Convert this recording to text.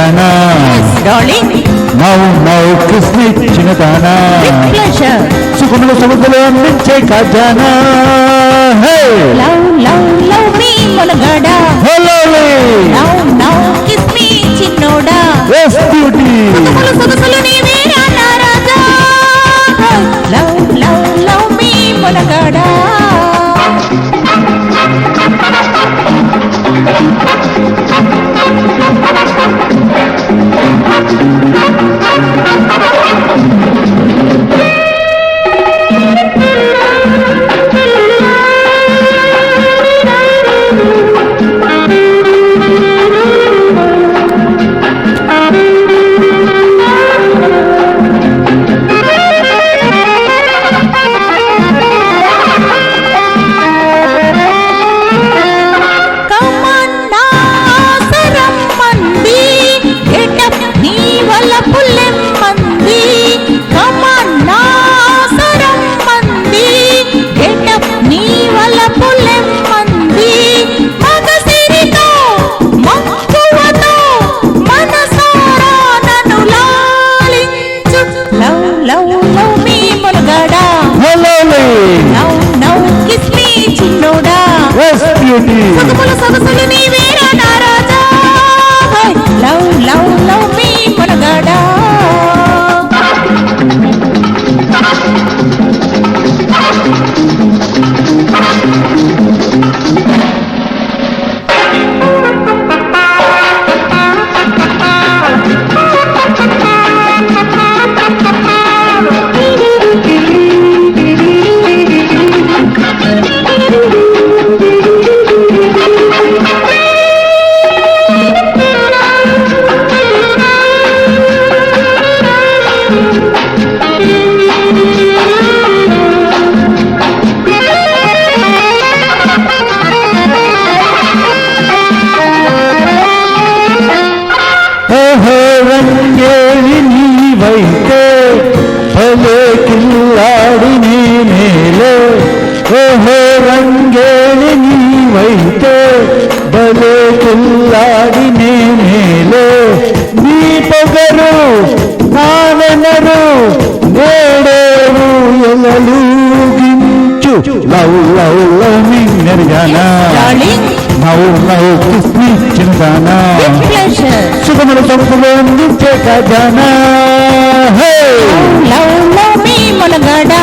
ఖజానా నవ్వు కృష్ణ ఇచ్చిన దానా సుఖముల సముద్రంలో అందించే ఖజానా చిన్నోడా లవ్ లవ్ లవ్ మీ మొలగాడా సొగసులు నీవేరా నా రాజా లవ్ లవ్ లవ్ మీ మొనగాడా రంగేవి నీవైతే భలే కిల్లాడి నేనేలే ఓహో రంగేవి నీవైతే భలే కిల్లాడి నేనేలే నీ పొగరు నానెనరు నేడేరు ఎలలుగించు లవ్ లవ్ లవ్ నిన్నెరగానా నవ్వు కృష్ణ దానా సుఖముల సముద్రంలో అందించే ఖజానా లవ్ లవ్ మీ మొనగాడా